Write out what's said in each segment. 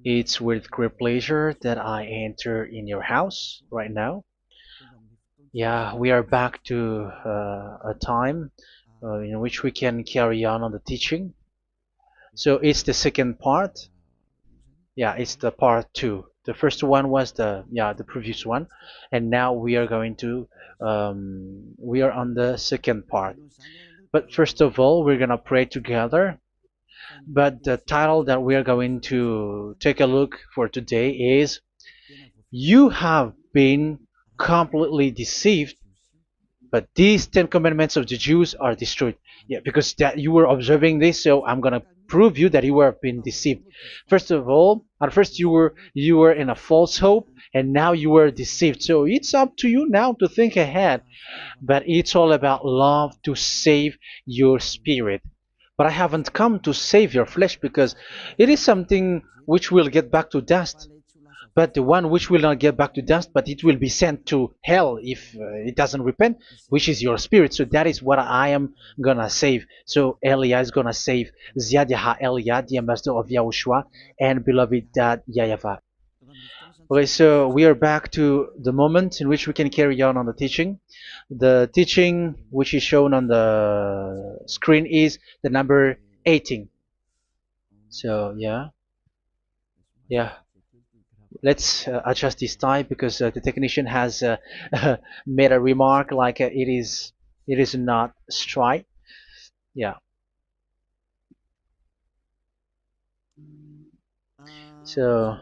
It's with great pleasure that I enter in your house right now. Yeah, we are back to a time in which we can carry on the teaching. So it's the second part. Yeah, it's the part two. The first one was the previous one, and now we are going to we are on the second part. But first of all, we're gonna pray together. But the title that we are going to take a look for today is "You have been completely deceived, but these Ten Commandments of the Jews are destroyed." Yeah, because that you were observing this, so I'm gonna prove you that you were been deceived. First of all, at first you were in a false hope, and now you were deceived. So it's up to you now to think ahead. But it's all about love to save your spirit. But I haven't come to save your flesh because it is something which will get back to dust. But the one which will not get back to dust, but it will be sent to hell if it doesn't repent, which is your spirit. So that is what I am gonna save. So Elia is gonna save Ziadiha Elia, the ambassador of Yahushua, and beloved dad YAHVAH. Okay, so we are back to the moment in which we can carry on the teaching. The teaching which is shown on the screen is the number 18. So yeah, let's adjust this time because the technician has made a remark like it is not straight. Yeah. So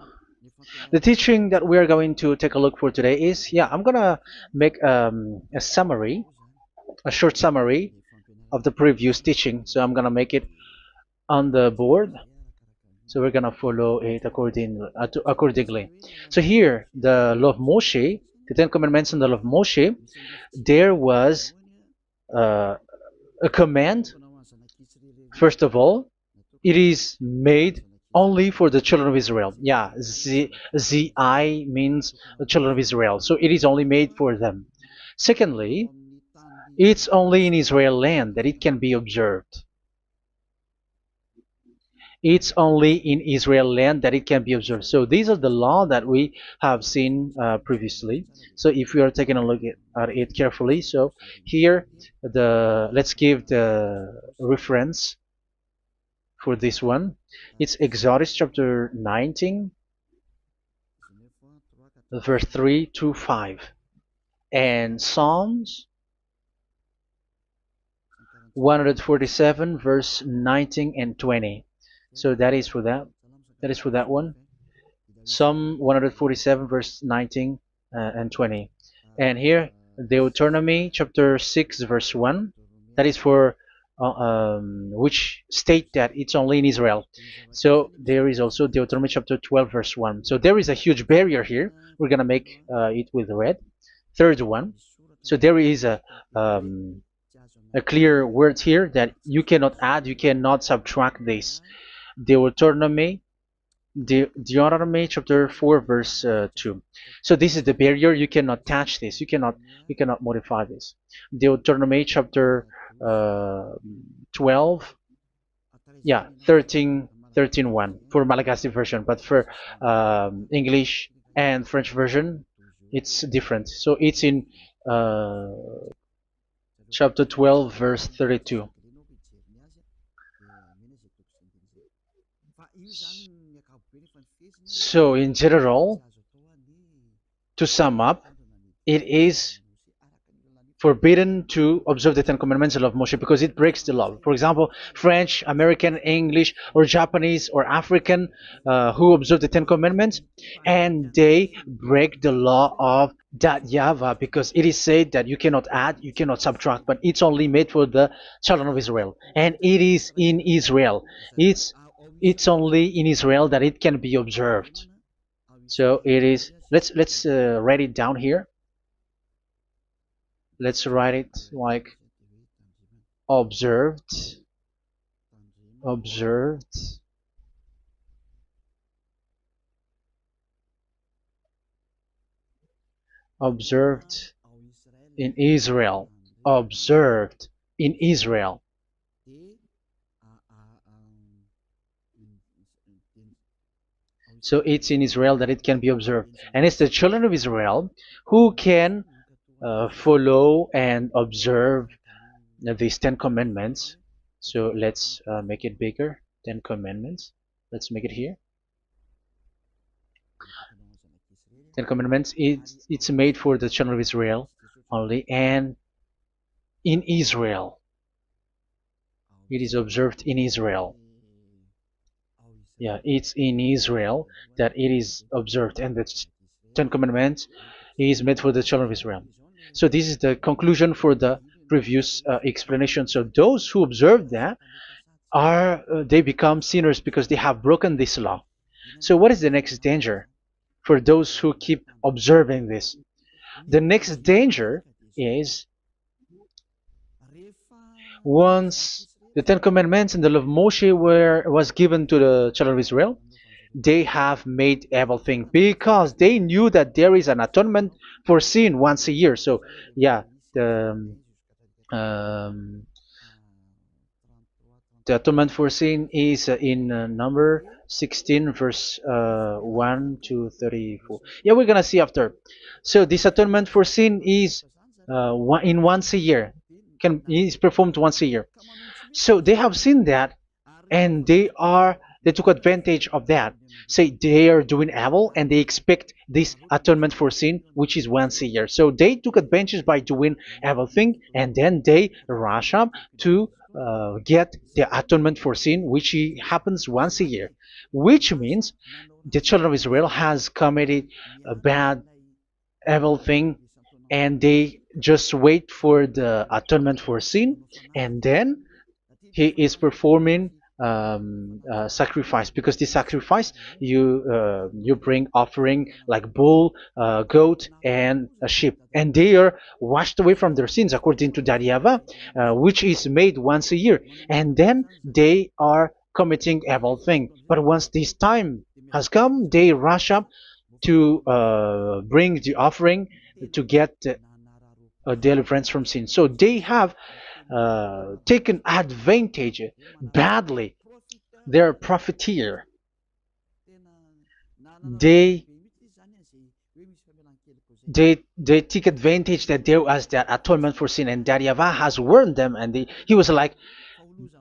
the teaching that we are going to take a look for today is, I'm gonna make a summary, a short summary of the previous teaching. So I'm gonna make it on the board. So we're gonna follow it accordingly. So here, the law of Moshe, the Ten Commandments and the law of Moshe, there was uh, a command. First of all, it is made only for the children of Israel. Yeah, Z-I means the children of Israel. So it is only made for them. Secondly, it's only in Israel land that it can be observed. It's only in Israel land that it can be observed. So these are the law that we have seen previously. So if we are taking a look at it carefully, so here let's give the reference for this one. It's Exodus chapter 19, verse 3 to 5, and Psalms 147, verse 19 and 20. So that is for that. That is for that one. Psalm 147, verse 19 and 20. And here, Deuteronomy chapter 6, verse 1. That is for which state that it's only in Israel. So there is also Deuteronomy chapter 12, verse 1. So there is a huge barrier here. We're going to make it with red. Third one. So there is a clear word here that you cannot add, you cannot subtract this. Deuteronomy chapter 4, verse 2. So this is the barrier. You cannot touch this. You cannot modify this. Deuteronomy chapter 12, 13 1 for Malagasy version, but for English and French version, it's different. So it's in uh, chapter 12, verse 32. So in general, to sum up, it is forbidden to observe the Ten Commandments of Moshe because it breaks the law. For example, French, American, English, or Japanese or African who observe the Ten Commandments and they break the law of that YAHVAH because it is said that you cannot add, you cannot subtract, but it's only made for the children of Israel, and it is in Israel. It's only in Israel that it can be observed. So it is. Let's write it down here. Let's write it like observed, observed, observed in Israel, observed in Israel. So it's in Israel that it can be observed. And it's the children of Israel who can follow and observe these 10 commandments. So let's make it bigger. 10 commandments. Let's make it here. 10 commandments. It's made for the children of Israel only, and in Israel. It is observed in Israel. Yeah, it's in Israel that it is observed, and the Ten Commandments is made for the children of Israel. So this is the conclusion for the previous explanation. So those who observe that are they become sinners because they have broken this law. So what is the next danger for those who keep observing this? The next danger is once the Ten Commandments and the law of Moshe was given to the children of Israel, they have made everything because they knew that there is an atonement for sin once a year. So yeah, um, the atonement for sin is in number 16 verse 1 to 34. Yeah, we're gonna see after. So this atonement for sin is in once a year, is performed once a year. So they have seen that, and they took advantage of that. Say they are doing evil and they expect this atonement for sin, which is once a year. So they took advantage by doing evil thing, and then they rush up to get the atonement for sin, which happens once a year, which means the children of Israel has committed a bad evil thing, and they just wait for the atonement for sin, and then he is performing sacrifice, because this sacrifice you bring offering like bull, goat, and a sheep, and they are washed away from their sins according to that YAHVAH, which is made once a year, and then they are committing evil thing. But once this time has come, they rush up to bring the offering to get deliverance from sin. So they have taken advantage badly. They're a profiteer. They they take advantage that there was that atonement for sin, and that YAHVAH has warned them, and he was like,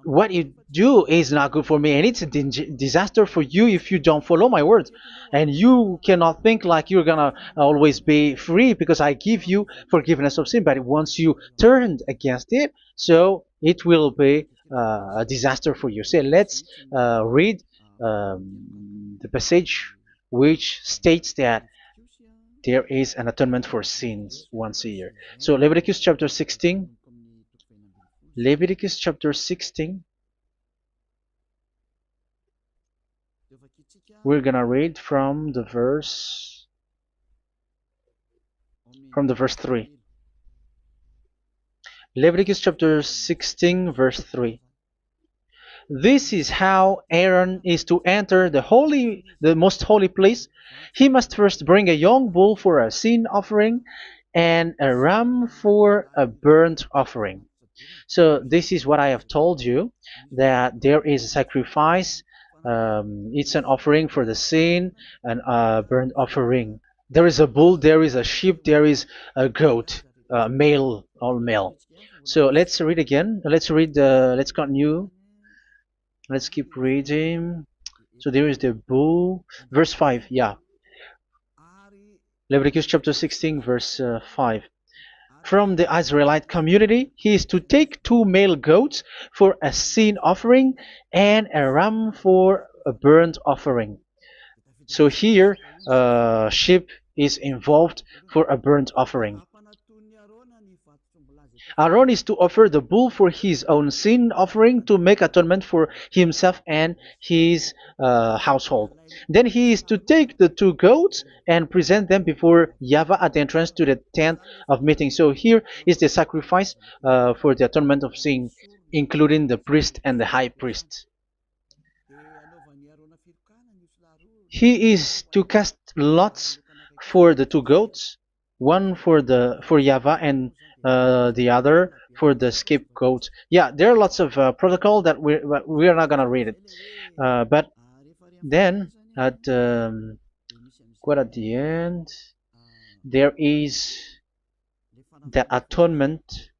what you do is not good for me, and it's a disaster for you if you don't follow my words, and you cannot think like you're gonna always be free because I give you forgiveness of sin, but once you turned against it, so it will be a disaster for you. So let's read the passage which states that there is an atonement for sins once a year. So Leviticus chapter 16. Leviticus chapter 16. We're gonna read from the verse 3. Leviticus chapter 16 verse 3. This is how Aaron is to enter the most holy place. He must first bring a young bull for a sin offering and a ram for a burnt offering. So this is what I have told you, that there is a sacrifice. It's an offering for the sin, and a burnt offering. There is a bull, there is a sheep, there is a goat, male, all male. So let's read again. Let's continue. Let's keep reading. So there is the bull, verse 5. Yeah, Leviticus chapter 16 verse 5. From the Israelite community, he is to take 2 male goats for a sin offering and a ram for a burnt offering. So here, sheep is involved for a burnt offering. Aaron is to offer the bull for his own sin offering to make atonement for himself and his household. Then he is to take the 2 goats and present them before YAHVAH at the entrance to the tent of meeting. So here is the sacrifice for the atonement of sin, including the priest and the high priest. He is to cast lots for the 2 goats, one for YAHVAH and the other for the scapegoat. Yeah, there are lots of protocol that we are not gonna read it, but then at quite at the end, there is the atonement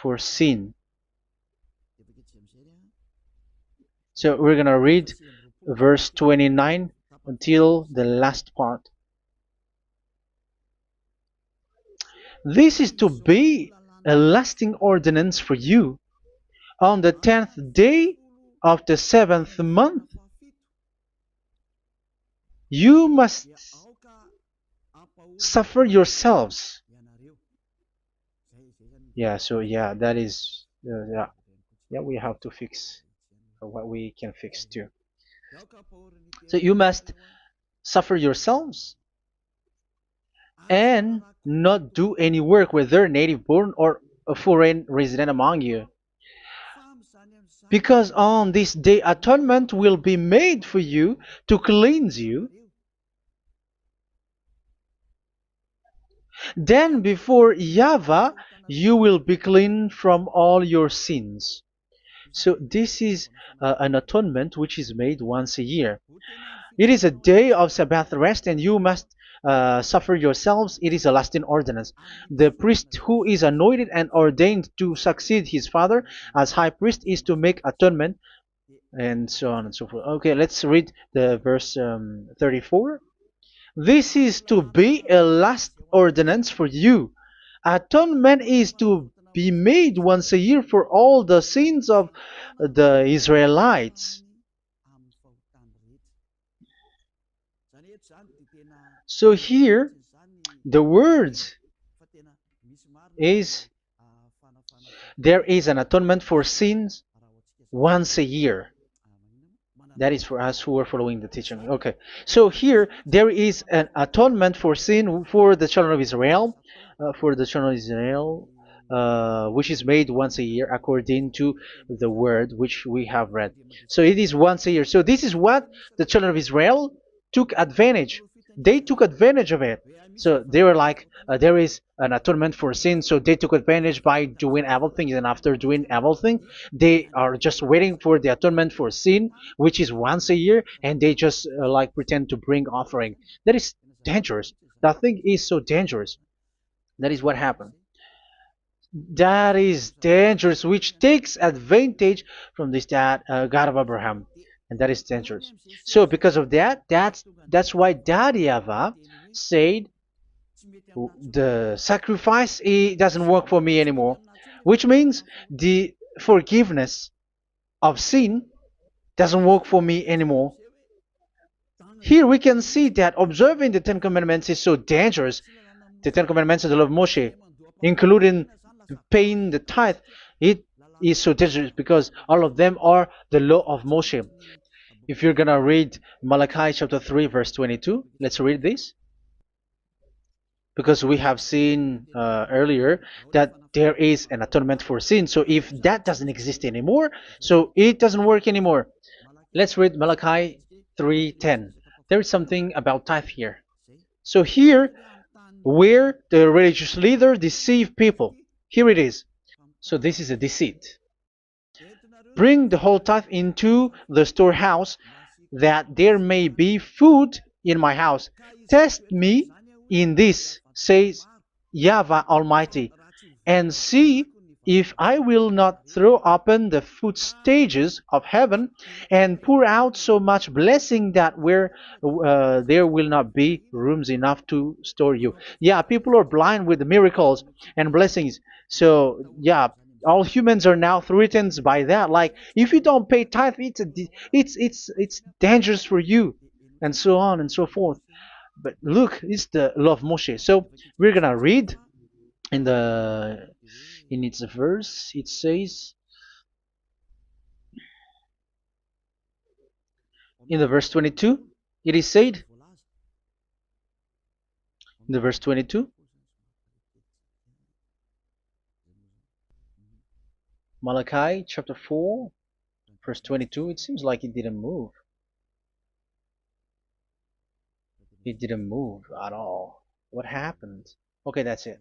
for sin. So we're gonna read verse 29 until the last part. This is to be a lasting ordinance for you. On the 10th day of the 7th month, you must suffer yourselves. Yeah, so yeah, that is, yeah, we have to fix what we can fix too. So you must suffer yourselves and not do any work, whether native born or a foreign resident among you. Because on this day atonement will be made for you to cleanse you. Then before YAHVAH you will be clean from all your sins. So this is an atonement which is made once a year. It is a day of Sabbath rest, and you must suffer yourselves. It is a lasting ordinance. The priest who is anointed and ordained to succeed his father as high priest is to make atonement, and so on and so forth. Okay, let's read the verse 34. This is to be a last ordinance for you. Atonement is to be made once a year for all the sins of the Israelites. So here, the words is there is an atonement for sins once a year. That is for us who are following the teaching. Okay, so here there is an atonement for sin for the children of Israel, which is made once a year according to the word which we have read. So it is once a year. So this is what the children of Israel took advantage. They took advantage of it. So they were like, there is an atonement for sin. So they took advantage by doing evil things, and after doing evil things, they are just waiting for the atonement for sin, which is once a year, and they just like pretend to bring offering. That is dangerous. That thing is so dangerous. That is what happened. That is dangerous, which takes advantage from this God of Abraham, and that is dangerous. So because of that, that's why Daddy Ava said the sacrifice it doesn't work for me anymore, which means the forgiveness of sin doesn't work for me anymore. Here we can see that observing the Ten Commandments is so dangerous. The Ten Commandments of the law of Moshe, including paying the tithe, it is so dangerous because all of them are the law of Moshe. If you're gonna read Malachi chapter 3 verse 22, let's read this. Because we have seen earlier that there is an atonement for sin. So if that doesn't exist anymore, so it doesn't work anymore. Let's read Malachi 3:10. There is something about tithe here. So here, where the religious leader deceive people, here it is. So this is a deceit. Bring the whole tithe into the storehouse, that there may be food in my house. Test me in this, says YAHVAH Almighty, and see if I will not throw open the food stages of heaven and pour out so much blessing that where there will not be rooms enough to store you. Yeah, people are blind with the miracles and blessings. So yeah, all humans are now threatened by that. Like if you don't pay tithe, it's dangerous for you, and so on and so forth. But look, it's the law of Moshe. So we're gonna read in its verse. It says in the verse 22. It is said in the verse 22. Malachi chapter 4 verse 22. It seems like it didn't move. It didn't move at all. What happened? Okay, that's it.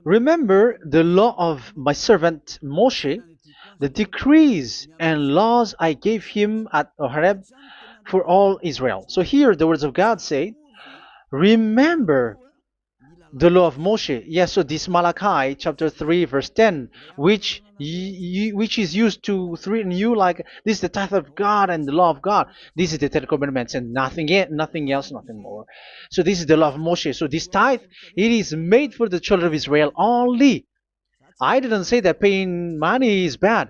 Remember the law of my servant Moshe, the decrees and laws I gave him at Horeb for all Israel. So here the words of God say, remember the law of Moshe. Yes, so this Malachi chapter 3 verse 10, which is used to threaten you like this is the tithe of God and the law of God. This is the Ten Commandments and nothing else, nothing more. So this is the law of Moshe. So this tithe, it is made for the children of Israel only. I didn't say that paying money is bad,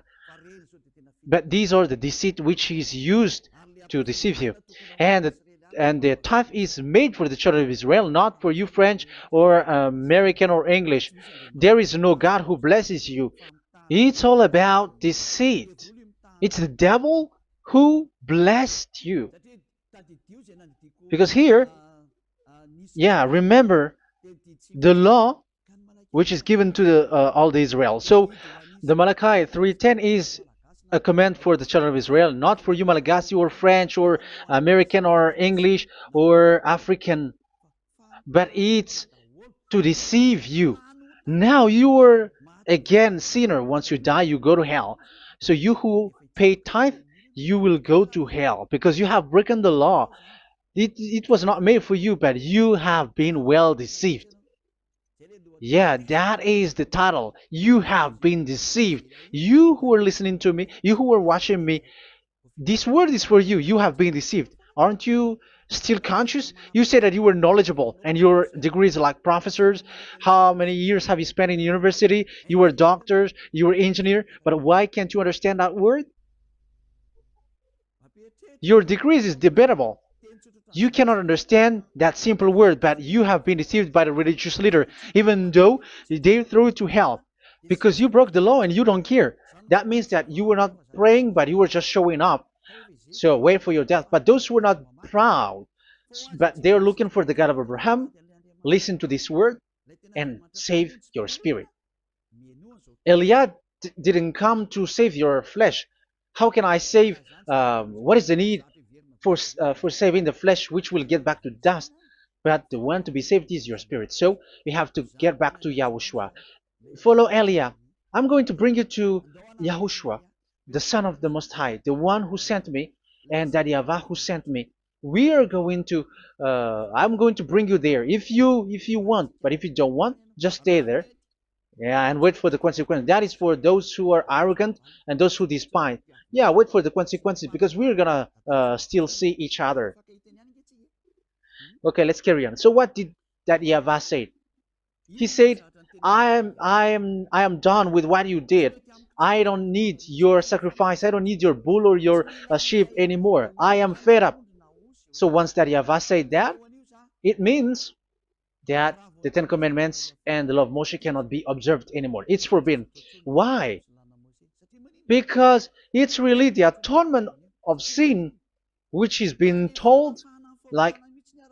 but these are the deceit which is used to deceive you. And the tithe is made for the children of Israel, not for you French or American or English. There is no God who blesses you. It's all about deceit. It's the devil who blessed you. Because here, yeah, remember the law which is given to all the Israel. So the Malachi 3:10 is a command for the children of Israel, not for you Malagasy or French or American or English or African, but it's to deceive you. Now you are again sinner. Once you die, you go to hell. So you who pay tithe, you will go to hell because you have broken the law. It was not made for you, but you have been well deceived. Yeah, that is the title. You have been deceived. You who are listening to me, you who are watching me, this word is for you. You have been deceived. Aren't you still conscious? You said that you were knowledgeable and your degrees are like professors. How many years have you spent in university? You were doctors, you were engineer, but why can't you understand that word? Your degrees is debatable. You cannot understand that simple word, but you have been deceived by the religious leader, even though they threw you to hell because you broke the law and you don't care. That means that you were not praying, but you were just showing up. So wait for your death. But those who are not proud, but they are looking for the God of Abraham, listen to this word and save your spirit. Eliad didn't come to save your flesh. How can I save? What is the need for saving the flesh, which will get back to dust? But the one to be saved is your spirit. So we have to get back to YAHOSHUAH. Follow Elia. I'm going to bring you to YAHOSHUAH, the Son of the Most High, the one who sent me, and that YAHVAH who sent me. We are going to. I'm going to bring you there if you want, but if you don't want, just stay there. Yeah, and wait for the consequence. That is for those who are arrogant and those who despise. Yeah, wait for the consequences because we're gonna still see each other. Okay, let's carry on. So what did that YAHVAH say? He said, I am done with what you did. I don't need your sacrifice. I don't need your bull or your sheep anymore. I am fed up. So once that YAHVAH said that, it means that the Ten Commandments and the law of Moshe cannot be observed anymore. It's forbidden. Why? Because it's really the atonement of sin which is being told, like,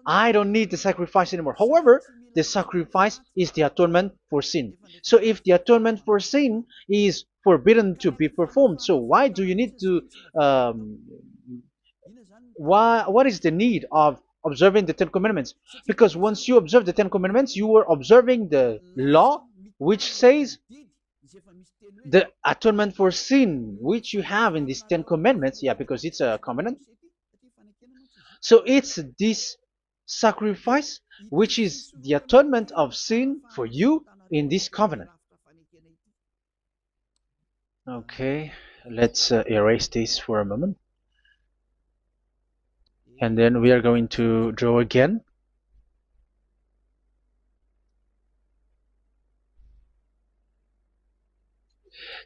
I don't need the sacrifice anymore. However, the sacrifice is the atonement for sin. So if the atonement for sin is forbidden to be performed, so why do you need to what is the need of observing the Ten Commandments? Because once you observe the Ten Commandments, you are observing the law which says the atonement for sin which you have in these Ten Commandments. Yeah, because it's a covenant. So it's this sacrifice which is the atonement of sin for you in this covenant. Okay, let's erase this for a moment. And then we are going to draw again.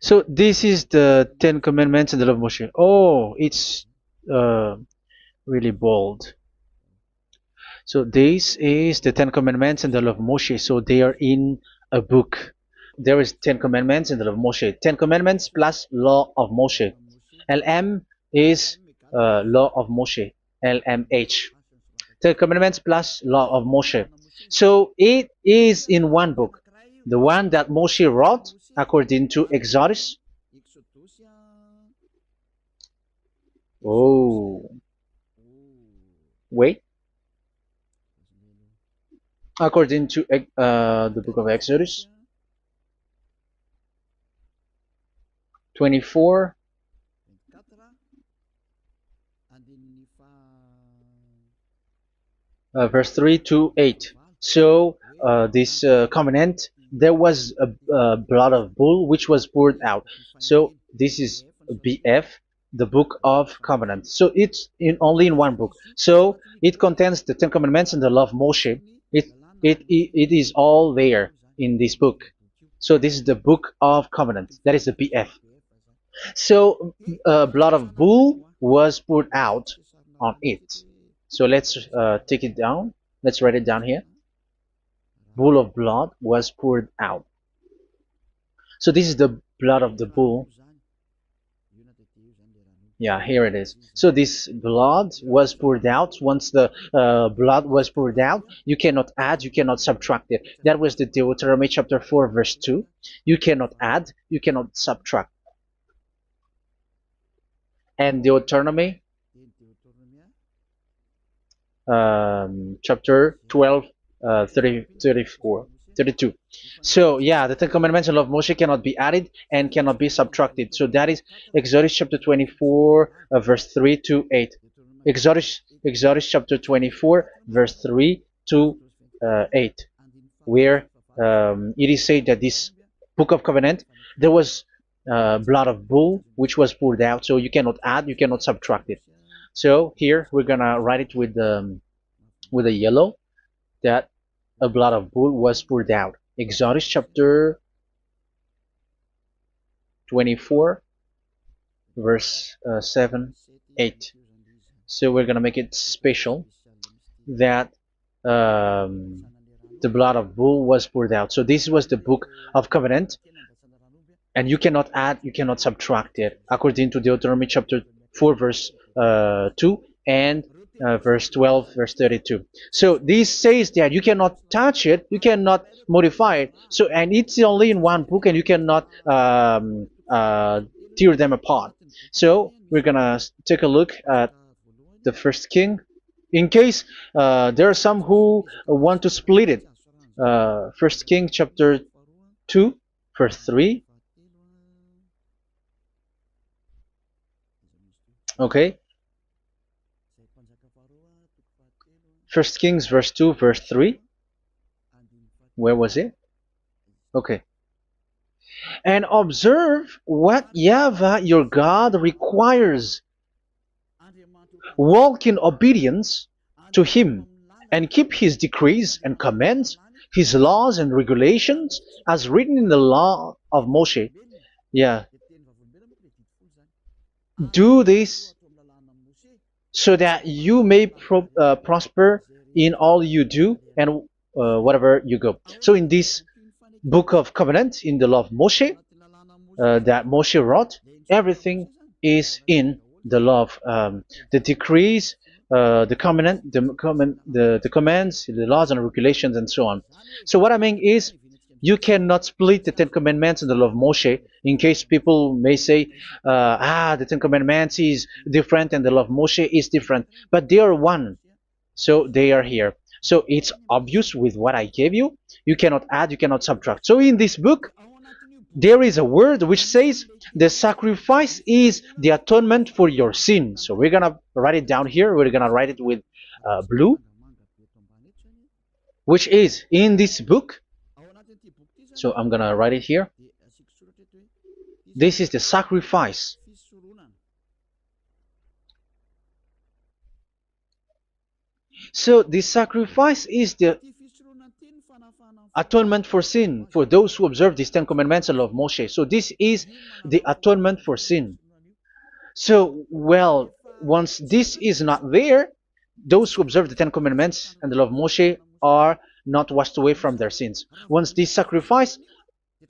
So this is the Ten Commandments and the law of Moshe. Oh, it's really bold. So this is the Ten Commandments and the law of Moshe. So they are in a book. There is Ten Commandments and the law of Moshe. Ten Commandments plus law of Moshe. LM is law of Moshe. LMH. Ten Commandments plus law of Moshe. So it is in one book. The one that Moshe wrote according to Exodus. Oh, wait. According to the book of Exodus 24, verse 3 to 8. So this covenant, there was a blood of bull which was poured out. So this is BF, the book of covenant. So it's only in one book. So it contains the Ten Commandments and the law of Moshe. It is all there in this book. So this is the book of covenant. That is the BF. So blood of bull was poured out on it. So let's take it down. Let's write it down here. Bull of blood was poured out. So this is the blood of the bull. Yeah, here it is. So this blood was poured out. Once the blood was poured out, you cannot add, you cannot subtract it. That was the Deuteronomy chapter 4, verse 2. You cannot add, you cannot subtract. And Deuteronomy chapter 12, 32. So yeah, the Ten Commandments and law of Moshe cannot be added and cannot be subtracted. So that is Exodus chapter 24, verse 3 to 8. Exodus chapter 24, verse 3 to 8, where it is said that this book of covenant, there was blood of bull which was poured out. So you cannot add, you cannot subtract it. So here we're gonna write it with a yellow, that a blood of bull was poured out. Exodus chapter 24, verse 7, 8. So we're gonna make it special that the blood of bull was poured out. So this was the book of covenant, and you cannot add, you cannot subtract it, according to Deuteronomy chapter 4, verse 2 and verse 12, verse 32. So this says that you cannot touch it, you cannot modify it. So, and it's only in one book, and you cannot tear them apart. So we're gonna take a look at the first king, in case there are some who want to split it. First King chapter 2, verse 3. Okay. First Kings verse 2, verse 3. Where was it? Okay. And observe what YAHVAH your God requires. Walk in obedience to him, and keep his decrees and commands, his laws and regulations, as written in the law of Moshe. Yeah. Do this so that you may prosper in all you do and whatever you go. So in this book of covenant, in the law of Moshe, that Moshe wrote, everything is in the law of the decrees, the covenant, the commands, the laws and regulations, and so on. So what I mean is, you cannot split the Ten Commandments and the law of Moshe. In case people may say, the Ten Commandments is different and the law of Moshe is different, but they are one. So they are here. So it's obvious with what I gave you. You cannot add, you cannot subtract. So in this book, there is a word which says the sacrifice is the atonement for your sin. So we're gonna write it down here. We're gonna write it with blue, which is in this book. So I'm gonna write it here. This is the sacrifice. So the sacrifice is the atonement for sin for those who observe these Ten Commandments and law of Moshe. So this is the atonement for sin. So, well, once this is not there, those who observe the Ten Commandments and the law of Moshe are not washed away from their sins. Once this sacrifice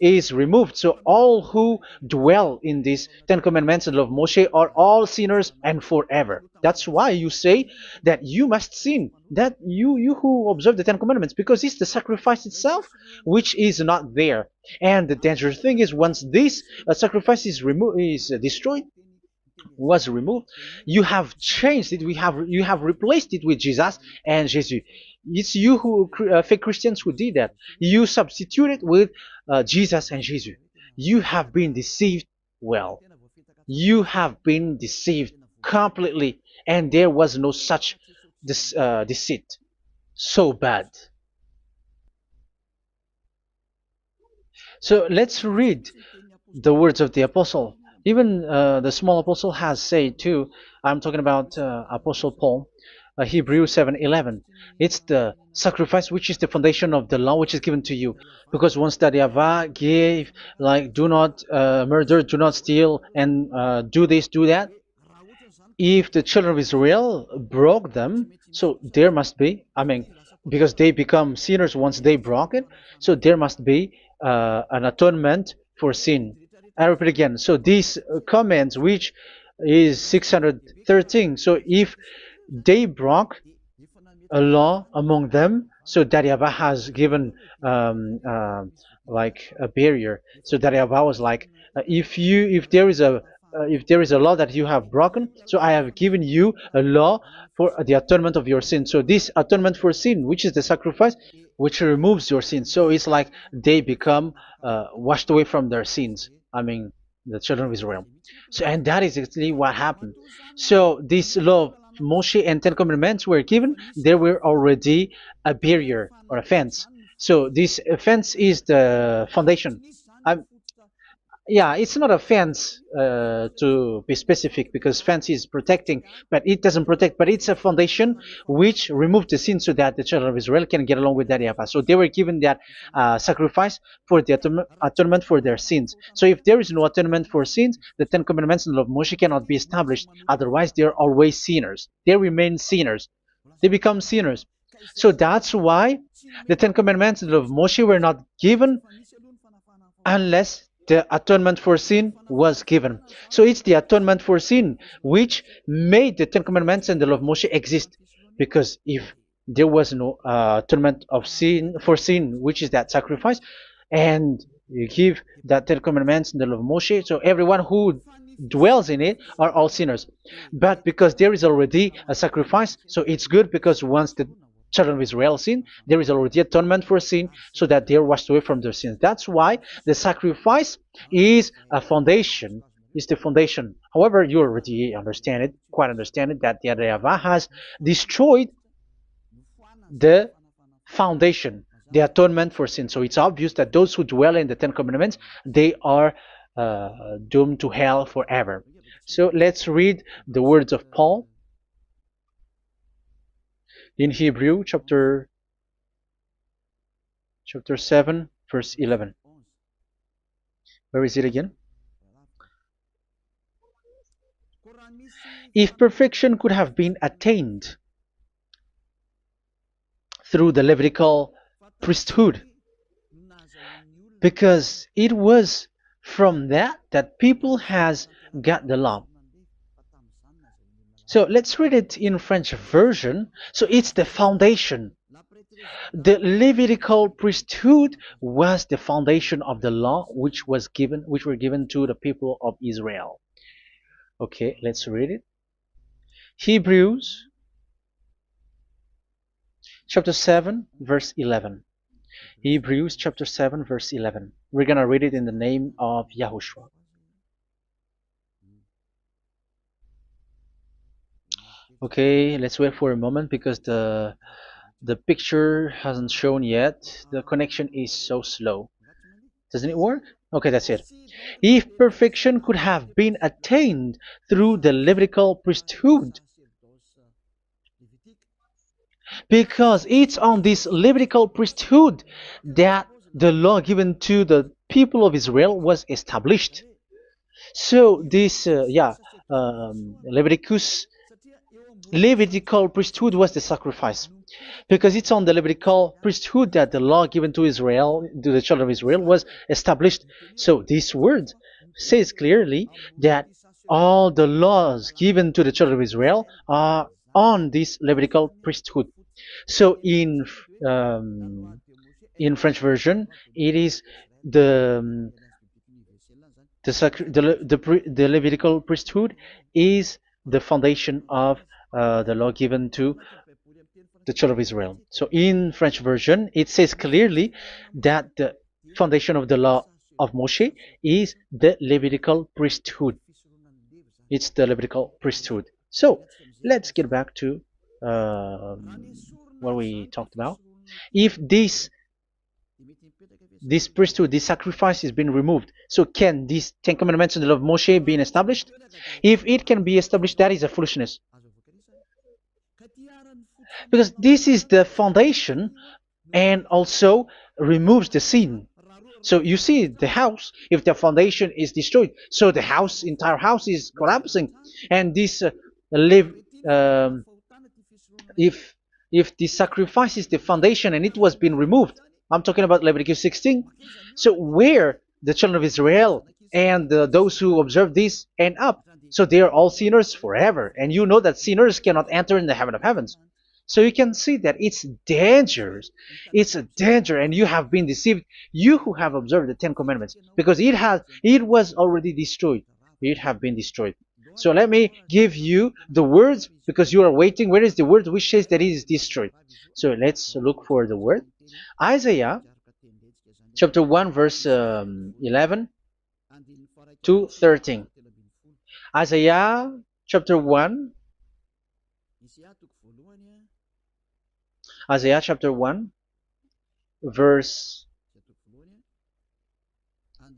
is removed, so all who dwell in these Ten Commandments and law of Moshe are all sinners and forever. That's why you say that you must sin, that you who observe the Ten Commandments, because it's the sacrifice itself which is not there. And the dangerous thing is, once this sacrifice is destroyed, was removed, you have changed it. You have replaced it with Jesus and Jesus. It's you who fake Christians who did that. You substitute it with Jesus and Jesus. You have been deceived well. You have been deceived completely, and there was no such deceit. So bad. So let's read the words of the apostle. Even the small apostle has said too. I'm talking about Apostle Paul, Hebrews 7:11. It's the sacrifice which is the foundation of the law which is given to you. Because once that Yahweh gave, like, do not murder, do not steal, and do this, do that, if the children of Israel broke them, so there must be, I mean, because they become sinners once they broke it, so there must be an atonement for sin. I repeat again. So these comments, which is 613, so if they broke a law among them, so Daryaba has given like a barrier. So Daryaba was like, if there is a law that you have broken, so I have given you a law for the atonement of your sin. So this atonement for sin, which is the sacrifice, which removes your sin. So it's like they become washed away from their sins. I mean, the children of Israel. So, and that is actually what happened. So this law of Moshe and Ten Commandments were given. There were already a barrier or a fence. So this fence is the foundation. I, yeah, it's not a fence to be specific, because fence is protecting, but it doesn't protect. But it's a foundation which removed the sin so that the children of Israel can get along with that Yahweh. So they were given that sacrifice for the atonement for their sins. So if there is no atonement for sins, the Ten Commandments and the law of Moshe cannot be established. Otherwise, they're always sinners. They remain sinners. They become sinners. So that's why the Ten Commandments and the law of Moshe were not given unless the atonement for sin was given. So it's the atonement for sin which made the Ten Commandments and the law of Moshe exist. Because if there was no atonement of sin for sin, which is that sacrifice, and you give that Ten Commandments and the law of Moshe, so everyone who dwells in it are all sinners. But because there is already a sacrifice, so it's good, because once the children of Israel sin, there is already atonement for sin, so that they are washed away from their sins. That's why the sacrifice is a foundation, is the foundation. However, you already understand it, quite understand it, that the Yahweh has destroyed the foundation, the atonement for sin. So it's obvious that those who dwell in the Ten Commandments, they are doomed to hell forever. So let's read the words of Paul in Hebrew chapter 7 verse 11. Where is it again? If perfection could have been attained through the Levitical priesthood, because it was from that people has got the law. So let's read it in French version. So it's the foundation. The Levitical priesthood was the foundation of the law which were given to the people of Israel. Okay, let's read it. Hebrews chapter 7 verse 11. Hebrews chapter 7 verse 11. We're going to read it in the name of YAHOSHUAH. Okay, let's wait for a moment, because the picture hasn't shown yet. The connection is so slow. Doesn't it work? Okay, that's it. If perfection could have been attained through the Levitical priesthood, because it's on this Levitical priesthood that the law given to the people of Israel was established. So this, Levitical priesthood was the sacrifice, because it's on the Levitical priesthood that the law given to Israel, to the children of Israel, was established. So this word says clearly that all the laws given to the children of Israel are on this Levitical priesthood. So in French version, it is the Levitical priesthood is the foundation of the law given to the children of Israel. So in French version, it says clearly that the foundation of the law of Moshe is the Levitical priesthood. It's the Levitical priesthood. So let's get back to what we talked about. If this priesthood, this sacrifice is being removed, so can these Ten Commandments and the law of Moshe be established? If it can be established, that is a foolishness. Because this is the foundation and also removes the sin. So you see the house, if the foundation is destroyed, so the house, entire house is collapsing. And this live, um, if the sacrifice is the foundation and it was being removed, I'm talking about Leviticus 16. So where the children of Israel and those who observe this end up, so they are all sinners forever. And you know that sinners cannot enter in the heaven of heavens. So you can see that it's dangerous. It's a danger, and you have been deceived. You who have observed the Ten Commandments, because it was already destroyed. It have been destroyed. So let me give you the words, because you are waiting. Where is the word which says that it is destroyed? So let's look for the word. Isaiah chapter 1 verse 11 to 13. Isaiah chapter 1. Isaiah chapter 1 verse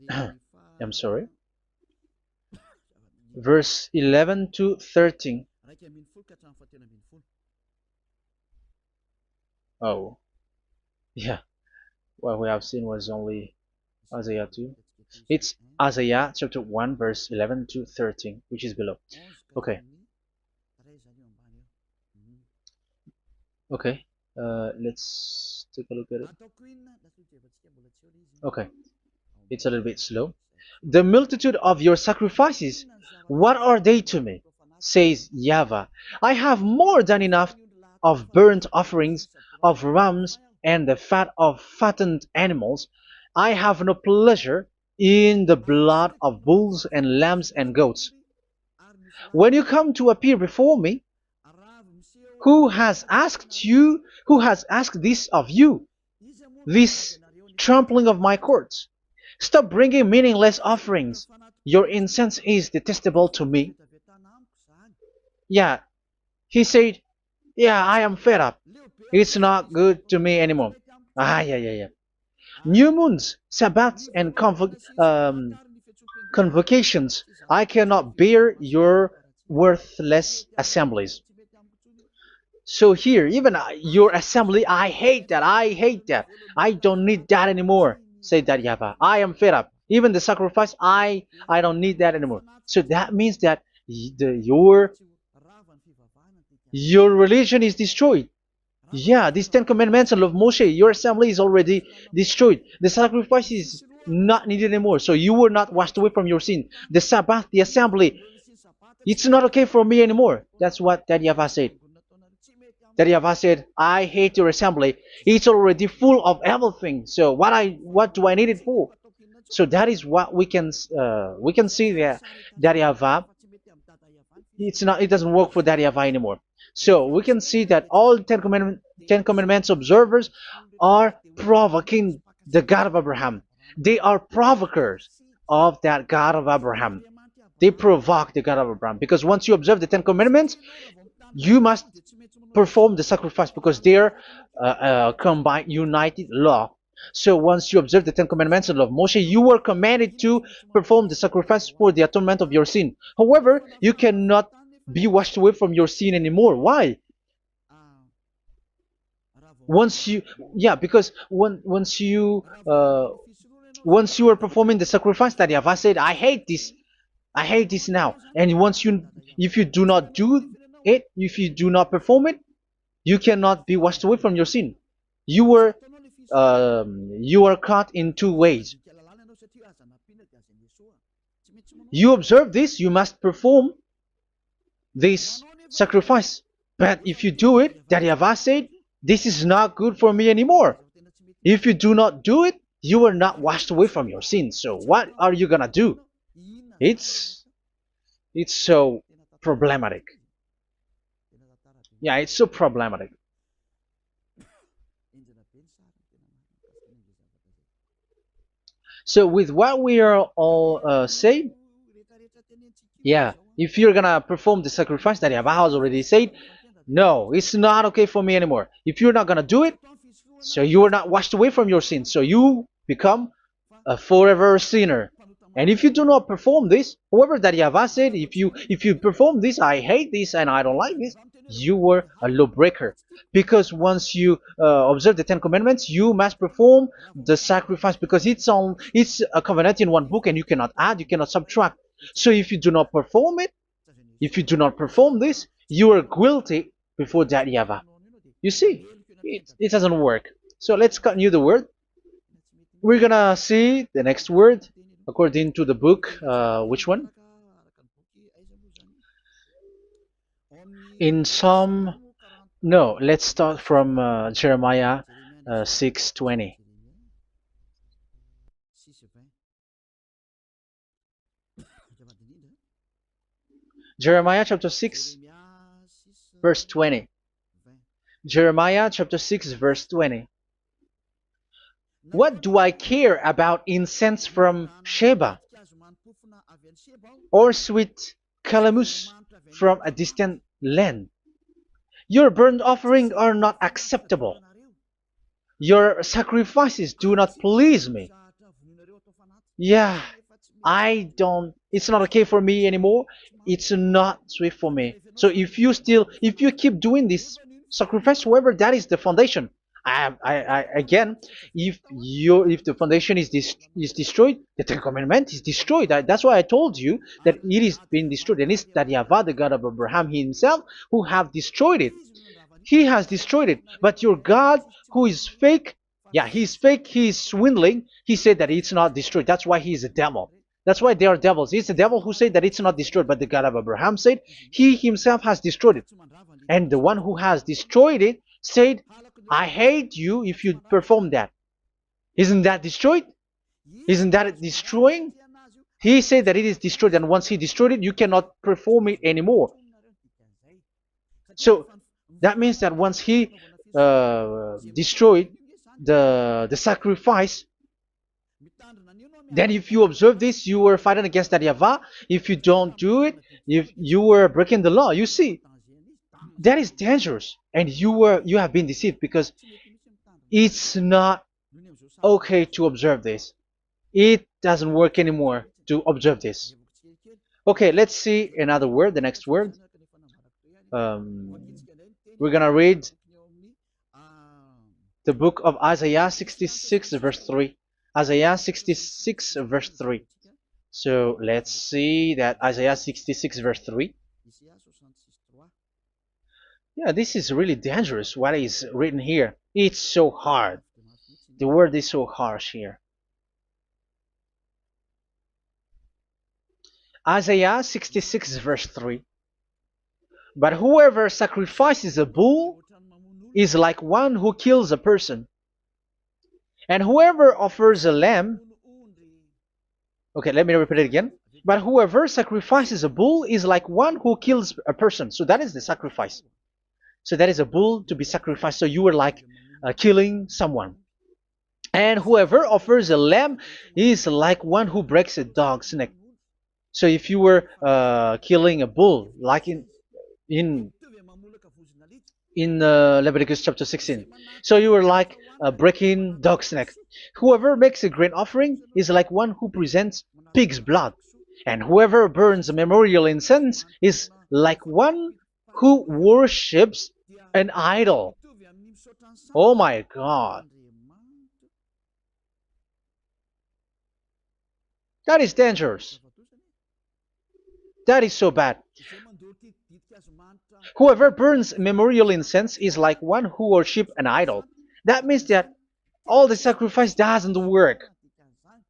I'm sorry, verse 11 to 13. Oh, yeah, what we have seen was only Isaiah 2. It's Isaiah chapter 1 verse 11 to 13, which is below. Okay. Okay. Let's take a look at it. Okay. It's a little bit slow. The multitude of your sacrifices, what are they to me? Says YAHVAH. I have more than enough of burnt offerings, of rams, and the fat of fattened animals. I have no pleasure in the blood of bulls and lambs and goats. When you come to appear before me, who has asked this of you, this trampling of my courts? Stop bringing meaningless offerings. Your incense is detestable to me. Yeah, he said, yeah, I am fed up. It's not good to me anymore. Yeah. New moons, Sabbaths, and convocations. I cannot bear your worthless assemblies. So here, even your assembly, I hate that. I hate that. I don't need that anymore. Say that YAHVAH. I am fed up. Even the sacrifice, I don't need that anymore. So that means that your religion is destroyed. Yeah, these Ten Commandments and of Moshe, your assembly is already destroyed. The sacrifice is not needed anymore. So you were not washed away from your sin. The Sabbath, the assembly, it's not okay for me anymore. That's what that YAHVAH said. That YAHVAH said, I hate your assembly. It's already full of everything. So what do I need it for? So that is what we can see there. That YAHVAH, it doesn't work for that YAHVAH anymore. So we can see that all Ten Commandments observers are provoking the God of Abraham. They are provokers of that God of Abraham. They provoke the God of Abraham, because once you observe the Ten Commandments, you must perform the sacrifice, because they're combined, united law. So once you observe the Ten Commandments and love Moshe, you were commanded to perform the sacrifice for the atonement of your sin. However, you cannot be washed away from your sin anymore. Why? Because once you are performing the sacrifice that YAHVAH said, I hate this now. And if you do not do it, if you do not perform it, you cannot be washed away from your sin. You are caught in two ways. You observe this, you must perform this sacrifice. But if you do it, that YAHVAH said, this is not good for me anymore. If you do not do it, you are not washed away from your sins. So what are you gonna do? It's so problematic. Yeah, it's so problematic. So with what we are all saying, yeah, if you're gonna perform the sacrifice that YAHVAH has already said, no, it's not okay for me anymore. If you're not gonna do it, so you are not washed away from your sins, so you become a forever sinner. And if you do not perform this, whoever that YAHVAH said, if you perform this, I hate this and I don't like this, you were a lawbreaker. Because once you observe the Ten Commandments, you must perform the sacrifice because it's a covenant in one book and you cannot add, you cannot subtract. So if you do not perform it, if you do not perform this, you are guilty before that YAHVAH. You see, it doesn't work. So let's continue the word. We're gonna see the next word according to the book. Which one? In Psalm. No, let's start from Jeremiah 6:20. Jeremiah chapter 6, verse 20. Jeremiah chapter 6, verse 20. What do I care about incense from Sheba or sweet calamus from a distant land? Your burnt offerings are not acceptable. Your sacrifices do not please me. Yeah, it's not okay for me anymore. It's not sweet for me. So if you keep doing this sacrifice, however, that is the foundation. Again, if the foundation is destroyed, the Ten Commandment is destroyed. That's why I told you that it is being destroyed, and it's that YAHVAH, the God of Abraham himself, who have destroyed it. He has destroyed it. But your God, who is fake, yeah, he's fake, he's swindling. He said that it's not destroyed. That's why he is a devil. That's why they are devils. It's the devil who said that it's not destroyed, but the God of Abraham said he himself has destroyed it. And the one who has destroyed it said, I hate you if you perform that. Isn't that destroyed? Isn't that destroying? He said that it is destroyed, and once he destroyed it, you cannot perform it anymore. So that means that once he destroyed the sacrifice, then if you observe this, you were fighting against that YAHVAH. If you don't do it, if you were breaking the law, you see, that is dangerous, and you have been deceived because it's not okay to observe this. It doesn't work anymore to observe this. Okay, let's see another word, the next word. We're gonna read the book of Isaiah 66 verse 3. Isaiah 66 verse 3. So let's see that Isaiah 66 verse 3. Yeah, this is really dangerous what is written here. It's so hard. The word is so harsh here. Isaiah 66 verse 3. But whoever sacrifices a bull is like one who kills a person. And whoever offers a lamb... Okay, let me repeat it again. But whoever sacrifices a bull is like one who kills a person. So that is the sacrifice. So that is a bull to be sacrificed. So you were like killing someone. And whoever offers a lamb is like one who breaks a dog's neck. So if you were killing a bull, like in Leviticus chapter 16, so you were like breaking dog's neck. Whoever makes a grain offering is like one who presents pig's blood, and whoever burns a memorial incense is like one who worships an idol. Oh my God. That is dangerous. That is so bad. Whoever burns memorial incense is like one who worships an idol. That means that all the sacrifice doesn't work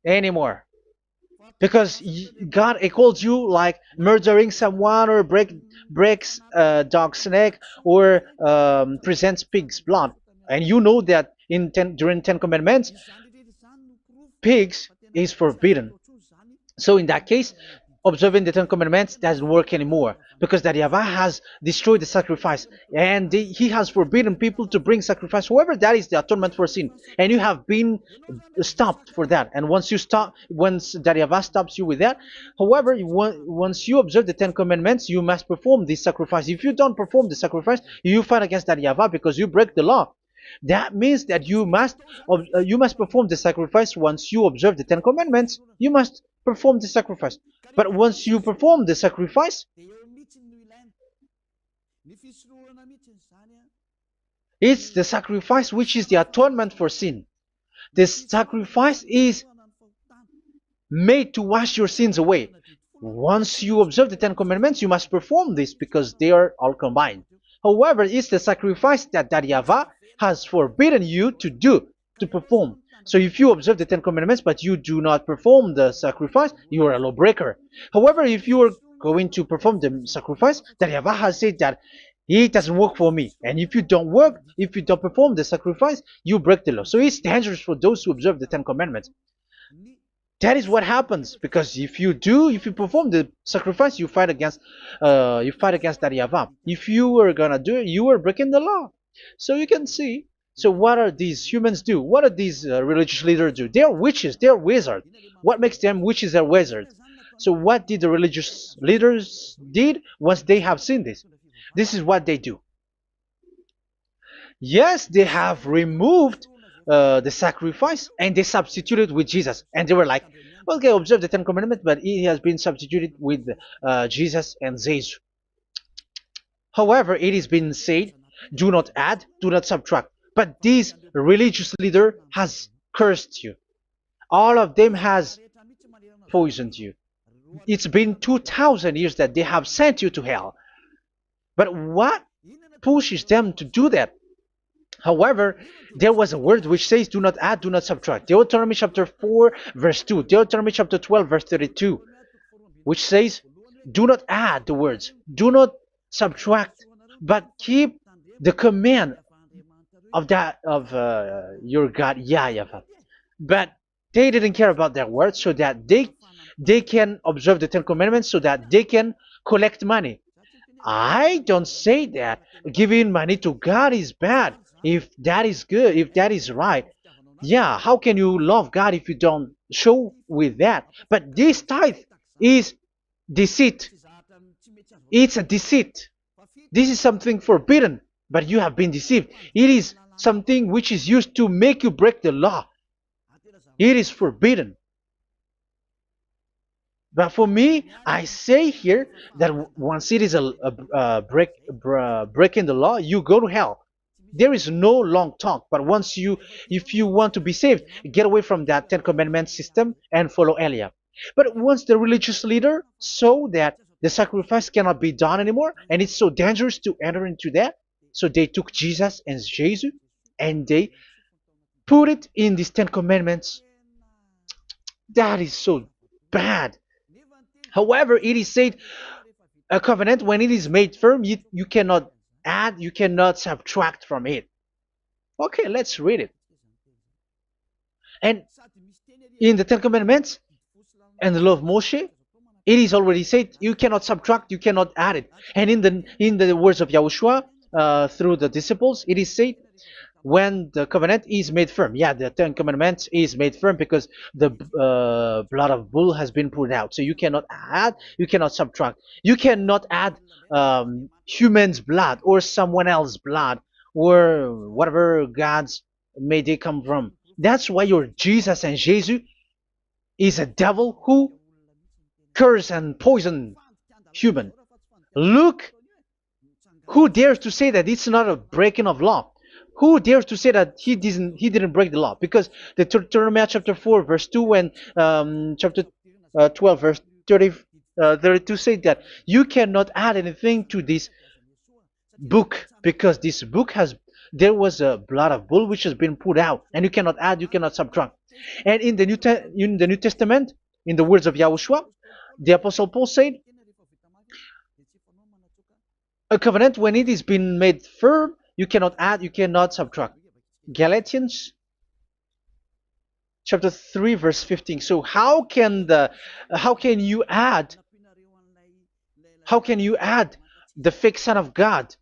anymore. Because God calls you like murdering someone or breaks a dog's neck or presents pig's blood. And you know that during Ten Commandments, pigs is forbidden. So in that case, observing the Ten Commandments doesn't work anymore because that Yahweh has destroyed the sacrifice and he has forbidden people to bring sacrifice. However, that is the atonement for sin, and you have been stopped for that. And once that Yahweh stops you with that, however, once you observe the Ten Commandments, you must perform this sacrifice. If you don't perform the sacrifice, you fight against that Yahweh because you break the law. That means that you must perform the sacrifice. Once you observe the Ten Commandments, you must perform the sacrifice. But once you perform the sacrifice, it's the sacrifice which is the atonement for sin. This sacrifice is made to wash your sins away. Once you observe the Ten Commandments, you must perform this because they are all combined. However, it's the sacrifice that Yahweh has forbidden you to do, to perform. So if you observe the Ten Commandments but you do not perform the sacrifice, you are a lawbreaker. However, if you are going to perform the sacrifice, that Yahweh has said that it doesn't work for me. And if you don't perform the sacrifice, you break the law. So it's dangerous for those who observe the Ten Commandments. That is what happens, because if you perform the sacrifice, you fight against that Yahweh. If you are gonna do it, you are breaking the law. So you can see. So what are these humans do? What are these religious leaders do? They are witches. They are wizards. What makes them witches and wizards? So what did the religious leaders did once they have seen this? This is what they do. Yes, they have removed the sacrifice and they substituted with Jesus. And they were like, okay, observe the Ten Commandments, but it has been substituted with Jesus and Jesus. However, it has been said, do not add, do not subtract. But this religious leader has cursed you. All of them has poisoned you. It's been 2,000 years that they have sent you to hell. But what pushes them to do that? However, there was a word which says, do not add, do not subtract. Deuteronomy chapter 4, verse 2. Deuteronomy chapter 12, verse 32. Which says, do not add the words. Do not subtract. But keep the command of your God, YAHVAH. But they didn't care about their words, so that they can observe the Ten Commandments, so that they can collect money. I don't say that giving money to God is bad. If that is good, if that is right, yeah, how can you love God if you don't show with that? But this tithe is deceit. It's a deceit. This is something forbidden, but you have been deceived. It is something which is used to make you break the law. It is forbidden. But for me, I say here that once it is breaking the law, you go to hell. There is no long talk. But if you want to be saved, get away from that Ten Commandments system and follow Eliah. But once the religious leader saw that the sacrifice cannot be done anymore, and it's so dangerous to enter into that, so they took Jesus and Jesus and they put it in these Ten Commandments. That is so bad. However, it is said, a covenant, when it is made firm, you cannot add, you cannot subtract from it. Okay, let's read it. And in the Ten Commandments and the law of Moshe, it is already said, you cannot subtract, you cannot add it. And in the words of YAHOSHUAH, through the disciples, it is said, when the covenant is made firm. Yeah, the Ten Commandments is made firm because the blood of bull has been poured out. So you cannot add, you cannot subtract. You cannot add human's blood or someone else's blood or whatever gods may they come from. That's why your Jesus and Jesus is a devil who curse and poison human. Look, who dares to say that it's not a breaking of law? Who dares to say that he didn't break the law? Because the Deuteronomy chapter 4 verse 2 and chapter 12 verse 32 say that you cannot add anything to this book, because this book there was a blood of bull which has been put out, and you cannot add, you cannot subtract. And in the New Testament, in the words of YAHOSHUAH, the Apostle Paul said, a covenant, when it is been made firm, you cannot add, you cannot subtract. Galatians chapter 3 verse 15. So how can you add How can you add the fake Son of God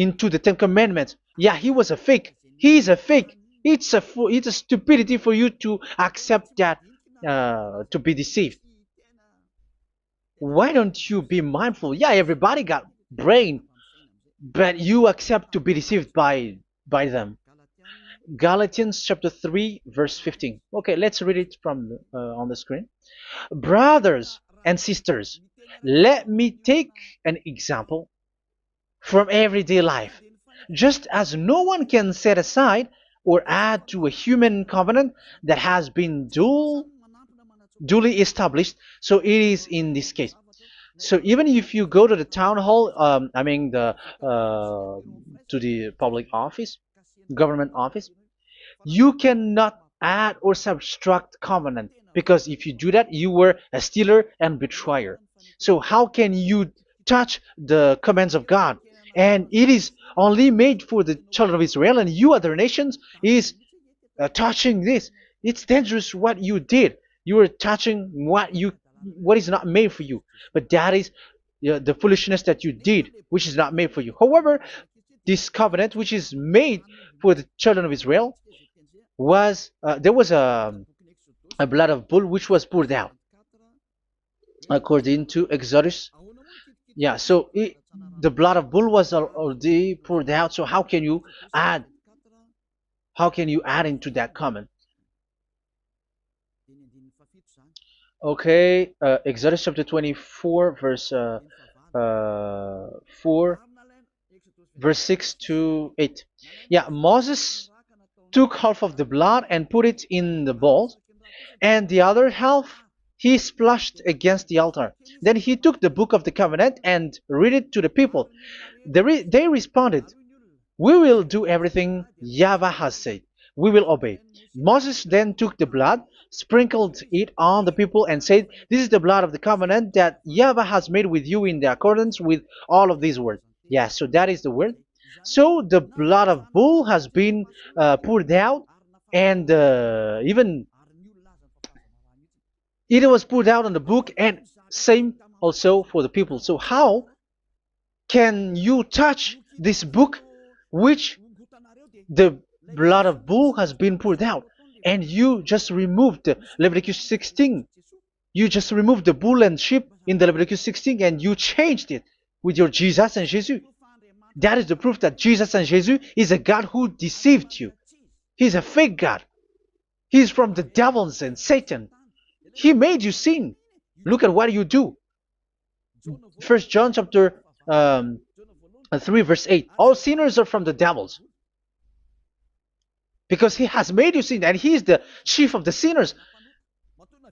into the Ten Commandments? Yeah, he was a fake. He is a fake. It's a stupidity for you to accept that, to be deceived. Why don't you be mindful? Yeah, everybody got brain, but you accept to be deceived by them. Galatians chapter 3 verse 15. Okay, let's read it from on the screen. Brothers and sisters, let me take an example from everyday life. Just as no one can set aside or add to a human covenant that has been duly established, so it is in this case. So even if you go to the town hall, I mean to the public office, government office, you cannot add or subtract covenant, because if you do that, you were a stealer and betrayer. So how can you touch the commands of God? And it is only made for the children of Israel, and you other nations is touching this. It's dangerous what you did. You are touching what is not made for you. But that is the foolishness that you did, which is not made for you. However, this covenant, which is made for the children of Israel, was there was a blood of bull which was poured out according to Exodus. Yeah, so the blood of bull was already poured out. So add how can you add into that comment? Okay, Exodus chapter 24 verse 4 verse 6 to 8. Yeah, Moses took half of the blood and put it in the bowl, and the other half he splashed against the altar. Then he took the book of the covenant and read it to the people. They responded, "We will do everything YAHVAH has said. We will obey." Moses then took the blood, sprinkled it on the people, and said, "This is the blood of the covenant that YAHVAH has made with you in the accordance with all of these words." Yeah, so that is the word. So the blood of bull has been poured out, and even it was poured out on the book, and same also for the people. So how can you touch this book which the blood of bull has been poured out, and you just removed Leviticus 16? You just removed the bull and sheep in the Leviticus 16, and you changed it with your Jesus and Jesus. That is the proof that Jesus and Jesus is a God who deceived you. He's a fake God. He's from the devils and Satan. He made you sin. Look at what you do. First John chapter 3 verse 8. All sinners are from the devils, because he has made you sin, and he is the chief of the sinners,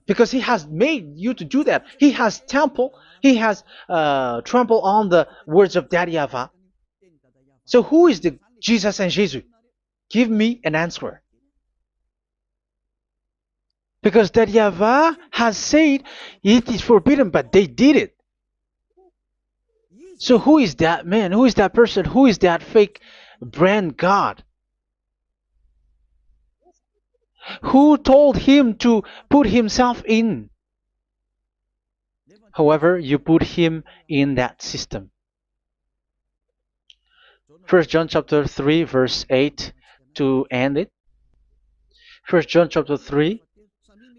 because he has made you to do that. He has trampled on the words of Daddy YAHVAH. So who is the Jesus and Jesus? Give me an answer. Because Daddy YAHVAH has said it is forbidden, but they did it. So who is that man? Who is that person? Who is that fake brand God? Who told him to put himself in? However, you put him in that system. First John chapter 3 verse 8 to end it. First John chapter 3.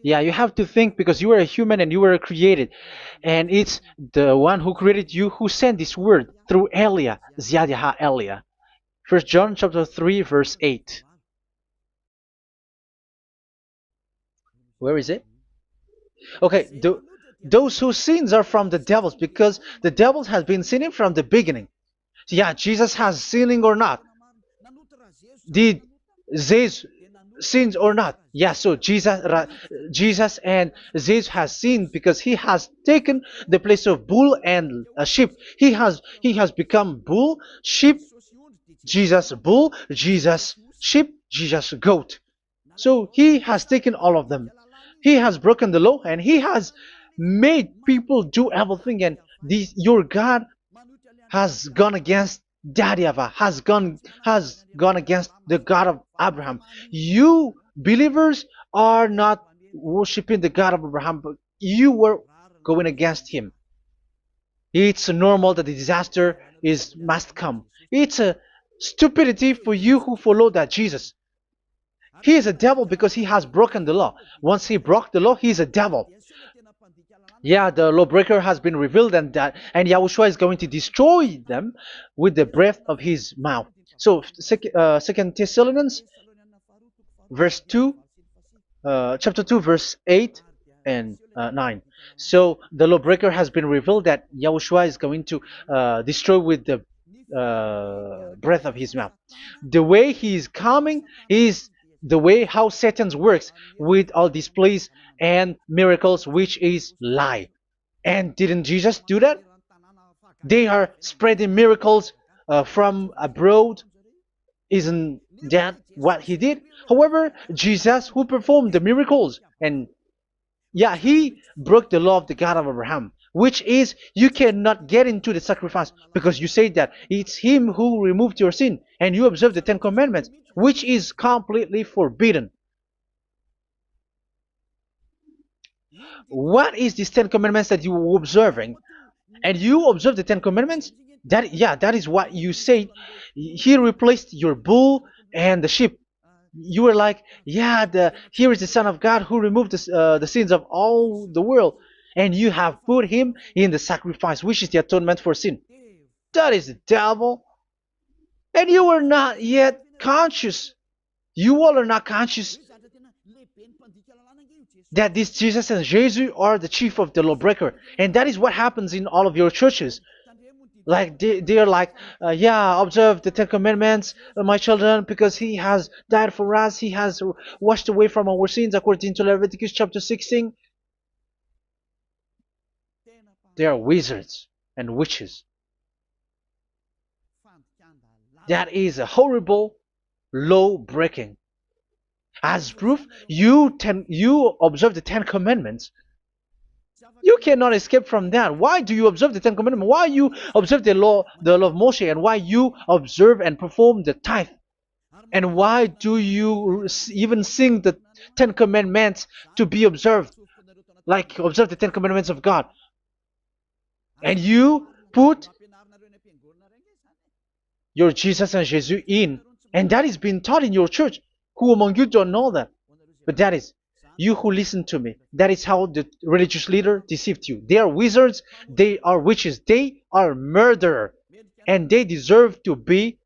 Yeah, you have to think, because you are a human and you were created. And it's the one who created you who sent this word through Elia, Ziadiha Elia. First John chapter 3 verse 8. Where is it? Okay, those whose sins are from the devils, because the devils has been sinning from the beginning. Yeah, Jesus has sinning or not? Did Jesus sins or not? Yeah, so Jesus and Jesus has sinned, because he has taken the place of bull and a sheep. He has become bull, sheep, Jesus bull, Jesus sheep, Jesus goat. So he has taken all of them. He has broken the law, and he has made people do everything. And your God has gone against Daddy YAHVAH, has gone against the God of Abraham. You believers are not worshiping the God of Abraham, but you were going against him. It's normal that the disaster is must come. It's a stupidity for you who follow that Jesus. He is a devil because he has broken the law. Once he broke the law, he is a devil. Yeah, the lawbreaker has been revealed, and Yahushua is going to destroy them with the breath of his mouth. So, Second Thessalonians, verse 2, chapter 2, verse 8 and 9. So the lawbreaker has been revealed that Yahushua is going to destroy with the breath of his mouth. The way he is coming is the way how Satan works with all displays and miracles, which is lie. And didn't Jesus do that? They are spreading miracles from abroad. Isn't that what he did? However, Jesus, who performed the miracles, and yeah, he broke the law of the God of Abraham, which is you cannot get into the sacrifice because you say that it's him who removed your sin, and you observe the Ten Commandments, which is completely forbidden. What is these Ten Commandments that you were observing? And you observe the Ten Commandments? That is what you said. He replaced your bull and the sheep. You were like, yeah, here is the Son of God who removed the sins of all the world, and you have put him in the sacrifice, which is the atonement for sin. That is the devil. And you are not yet conscious. You all are not conscious that this Jesus and Jesus are the chief of the lawbreaker. And that is what happens in all of your churches. Like they are like, yeah, observe the Ten Commandments, my children, because he has died for us. He has washed away from our sins according to Leviticus chapter 16. They are wizards and witches. That is a horrible law breaking. As proof, you observe the Ten Commandments. You cannot escape from that. Why do you observe the Ten Commandments? Why you observe the law of Moshe, and why you observe and perform the tithe? And why do you even sing the Ten Commandments to be observed? Like observe the Ten Commandments of God. And you put your Jesus and Jesus in. And that is being taught in your church. Who among you don't know that? But that is you who listen to me. That is how the religious leader deceived you. They are wizards. They are witches. They are murderers. And they deserve to be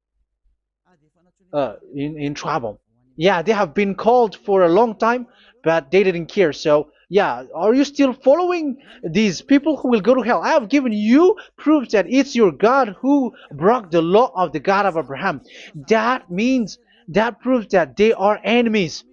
in trouble. Yeah, they have been called for a long time, but they didn't care. So, yeah, are you still following these people who will go to hell? I have given you proof that it's your God who broke the law of the God of Abraham. That means, that proves that they are enemies.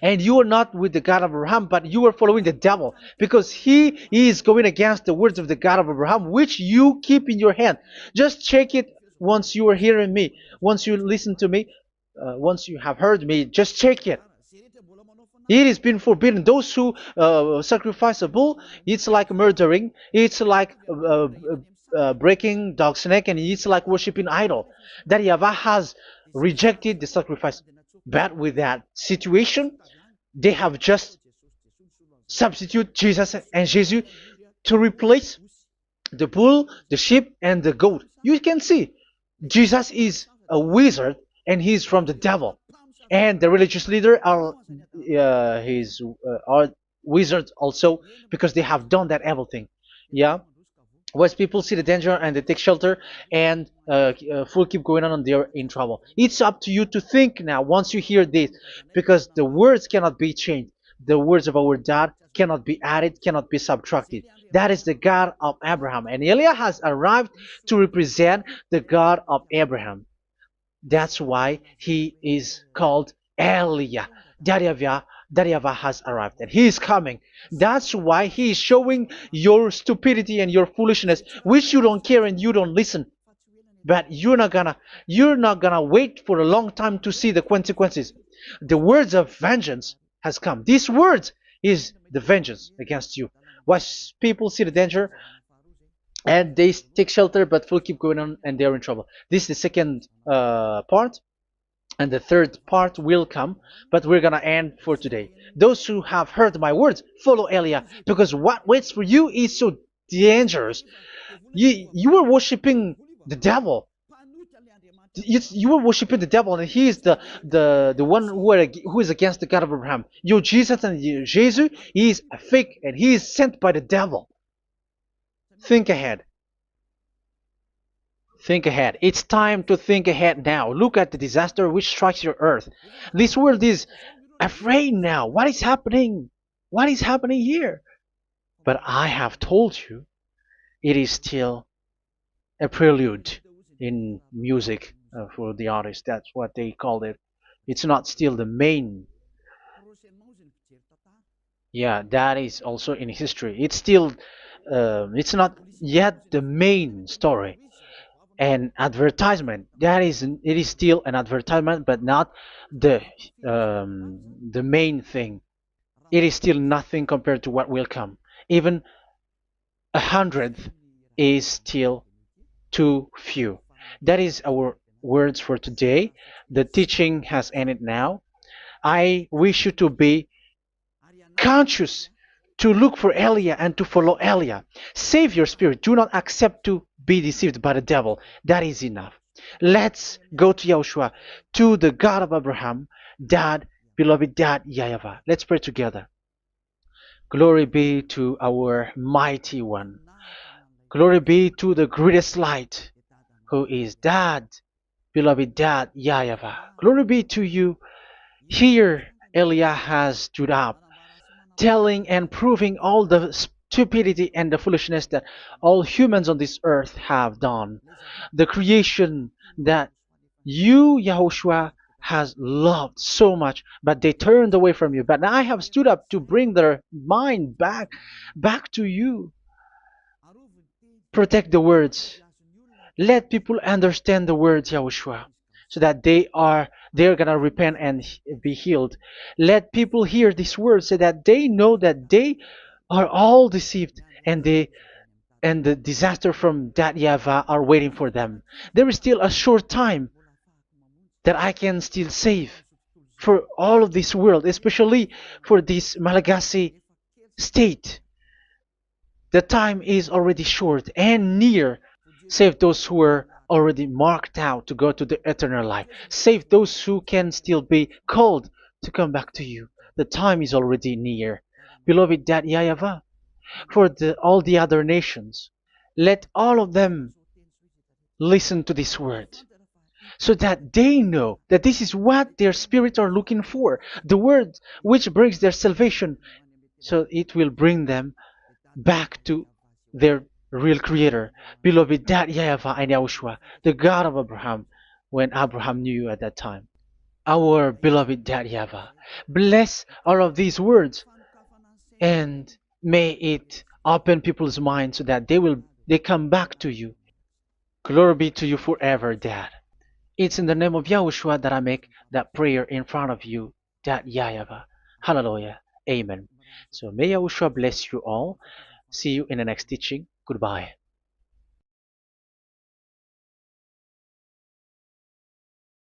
And you are not with the God of Abraham, but you are following the devil, because he is going against the words of the God of Abraham, which you keep in your hand. Just check it once you are hearing me, once you listen to me, once you have heard me, just check it. It has been forbidden. Those who sacrifice a bull, it's like murdering, it's like breaking dog's neck, and it's like worshiping idol. That YAHVAH has rejected the sacrifice. But with that situation, they have just substitute Jesus and Jesus to replace the bull, the sheep, and the goat. You can see Jesus is a wizard, and he's from the devil. And the religious leader are are wizards also, because they have done that evil thing. Yeah. Once people see the danger and they take shelter, and full keep going on, and they're in trouble. It's up to you to think now once you hear this, because the words cannot be changed. The words of our God cannot be added, cannot be subtracted. That is the God of Abraham, and Eliah has arrived to represent the God of Abraham. That's why he is called Eliah. YAHVAH has arrived, and he is coming. That's why he is showing your stupidity and your foolishness, which you don't care and you don't listen. But you're not gonna wait for a long time to see the consequences. The words of vengeance has come. These words is the vengeance against you. Once people see the danger and they take shelter, but will keep going on, and they're in trouble. This is the second part. And the third part will come, but we're gonna end for today. Those who have heard my words, follow Eliah, because what waits for you is so dangerous. You were worshiping the devil. You were worshiping the devil, and he is the one who is against the God of Abraham. You Jesus and you, Jesus, he is a fake, and he is sent by the devil. Think ahead. Think ahead. It's time to think ahead now. Look at the disaster which strikes your earth. This world is afraid now. What is happening? What is happening here? But I have told you, it is still a prelude in music for the artist. That's what they called it. It's not still the main. Yeah, that is also in history. It's still, it's not yet the main story. And advertisement, that is, it is still an advertisement, but not the the main thing. It is still nothing compared to what will come. Even a hundredth is still too few. That is our words for today. The teaching has ended now. I wish you to be conscious, to look for Elia and to follow Elia. Save your spirit. Do not accept to be deceived by the devil. That is enough. Let's go to Yahushua, to the God of Abraham, Dad, beloved Dad, YAHVAH. Let's pray together. Glory be to our mighty one. Glory be to the greatest light, who is Dad, beloved Dad, YAHVAH. Glory be to you. Here, Elia has stood up, telling and proving all the stupidity and the foolishness that all humans on this earth have done. The creation that you, Yahushua, has loved so much, but they turned away from you. But now I have stood up to bring their mind back to you. Protect the words. Let people understand the words, Yahushua, so that they're gonna repent and be healed. Let people hear these words so that they know that they are all deceived, and the disaster from that YAHVAH are waiting for them. There is still a short time that I can still save for all of this world, especially for this Malagasy state. The time is already short and near. Save those who are already marked out to go to the eternal life. Save those who can still be called to come back to you. The time is already near. Beloved Dad YAHVAH, for all the other nations, let all of them listen to this word, so that they know that this is what their spirits are looking for, the word which brings their salvation, so it will bring them back to their real creator, beloved Dad YAHVAH and Yahushua, the God of Abraham, when Abraham knew you at that time. Our beloved Dad YAHVAH, bless all of these words, and may it open people's minds so that they come back to you. Glory be to you forever, Dad. It's in the name of Yahushua that I make that prayer in front of you, Dad YAHVAH. Hallelujah. Amen. So may Yahushua bless you all. See you in the next teaching. Goodbye.